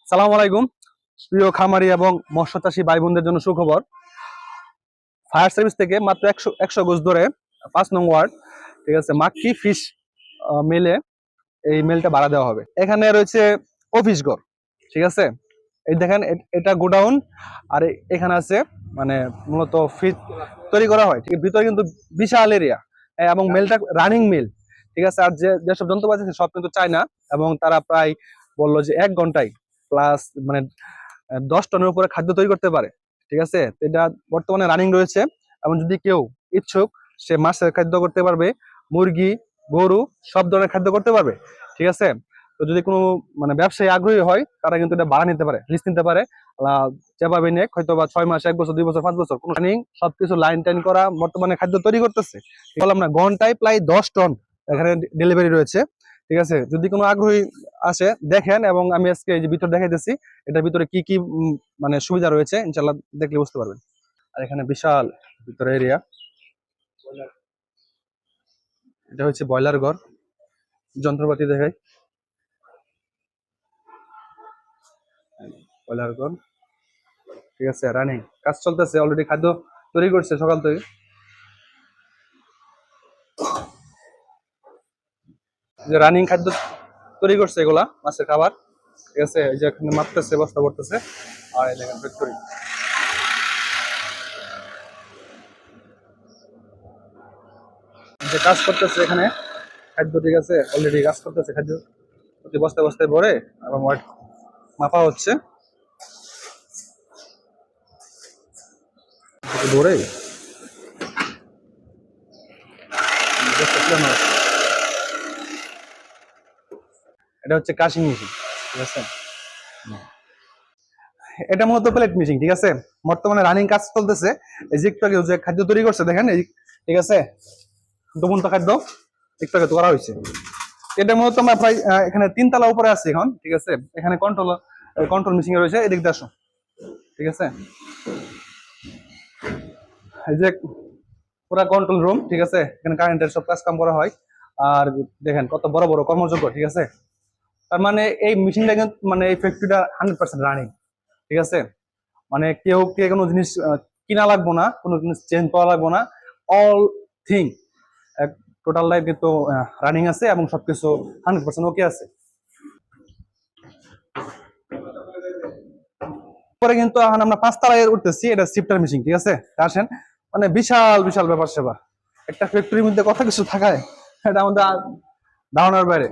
সালাম আলাইকুম প্রিয় খামারি এবং মৎস্য চাষী ভাই বোনদের জন্য সুখবর। ফায়ার সার্ভিস থেকে মাত্র 100 গজ ধরে 5 নং ওয়ার্ড, ঠিক আছে, মাক্কি ফিশ মেলে এই মেলটা ভাড়া দেওয়া হবে। এখানে রয়েছে অফিস ঘর, ঠিক আছে। এই দেখেন এটা গোডাউন, আর এখানে আছে মানে মূলত ফিশ তৈরি করা হয়। ঠিক ভিতরে কিন্তু বিশাল এরিয়া এবং মেলটা রানিং মেল, ঠিক আছে। আর যেসব যন্ত্রপাতি আছে সব কিন্তু চায়না, এবং তারা প্রায় বললো যে 1 ঘন্টায় প্লাস মানে 10 টনের উপরে খাদ্য তৈরি করতে পারে, ঠিক আছে। এটা বর্তমানে রানিং রয়েছে, এবং যদি কেউ ইচ্ছুক সে মাছের খাদ্য করতে পারবে, মুরগি, গরু, সব ধরনের খাদ্য করতে পারবে, ঠিক আছে। তো যদি কোনো মানে ব্যবসায়ী আগ্রহী হয় তারা কিন্তু এটা ভাড়া নিতে পারে, লিজ নিতে পারে। যেভাবে নেক হয়তো বা 6 মাস, 1 বছর, 2 বছর, 5 বছর, কোনো রানিং সবকিছু লাইন টাইন করা বর্তমানে খাদ্য তৈরি করতেছে। বললাম না, ঘন্টায় প্রায় 10 টন এখানে ডেলিভারি রয়েছে, ঠিক আছে। যদি কোনো আগ্রহী আসে দেখেন, এবং আমি আজকে এই যে ভিতর দেখাইতেছি এটার ভিতরে কি কি মানে সুবিধা রয়েছে, ইনশাল্লাহ দেখলে বুঝতে পারবেন। আর এখানে বিশাল ভিতরে এরিয়া, এটা হচ্ছে ব্রয়লার ঘর। যন্ত্রপাতি দেখাই, ব্রয়লার ঘর, ঠিক আছে। রানিং কাজ চলতেছে, অলরেডি খাদ্য তৈরি করছে সকাল থেকে। যে রানিং খাদ্য তৈরি করছে এগুলা মাছের খাবার, ঠিক আছে। এই যে এখানে মাপতেছে, বস্তা করতেছে, আর এই দেখেন ফ্যাক্টরি যে কাজ করতেছে এখানে খাদ্য, ঠিক আছে। অলরেডি কাজ করতেছে খাদ্য, প্রতি বস্তায় বস্তায় ভরে এবং ওয়েট মাপা হচ্ছে ভরে বস্তা তুলানো হচ্ছে। এটা হচ্ছে কাশিং মেশিন, ঠিক আছে। এটা মূলত প্লেট মেশিন, ঠিক আছে। বর্তমানে রানিং কাজ চলতেছে। এই যে একটু আগে যে খাদ্য তৈরি করছে দেখেন, এই ঠিক আছে, ডুবন্ত খাদ্য একটু আগে করা হয়েছে। এটা মূলত আমরা প্রায় এখানে 3 তলা উপরে আছে এখন, ঠিক আছে। এখানে কন্ট্রোল মেশিন রয়েছে, এদিক দিয়ে আসো, ঠিক আছে। এই যে পুরা কন্ট্রোল রুম, ঠিক আছে। এখানে কারেন্টের সব কাজ কাম করা হয়। আর দেখেন কত বড় বড় কর্মযোগ্য, ঠিক আছে। তার মানে এই মেশিনটা কিন্তু মানে এই ফ্যাক্টরিটা 100% রানিং, ঠিক আছে। মানে কেউ কে কোনো জিনিস কিনা লাগবো না, কোনো জিনিস চেঞ্জ করা লাগবো না। অল থিং টোটাল লাইফ কিন্তু রানিং আছে, এবং সবকিছু 100% ওকে আছে। পরে কিন্তু এখন আমরা 5 তলায় উঠতেছি, এটা শিফটার মেশিন, ঠিক আছে। আসেন, মানে বিশাল বিশাল ব্যাপার সেবা। একটা ফ্যাক্টরির মধ্যে কত কিছু থাকায় এটা আমাদের ধারণার বাইরে।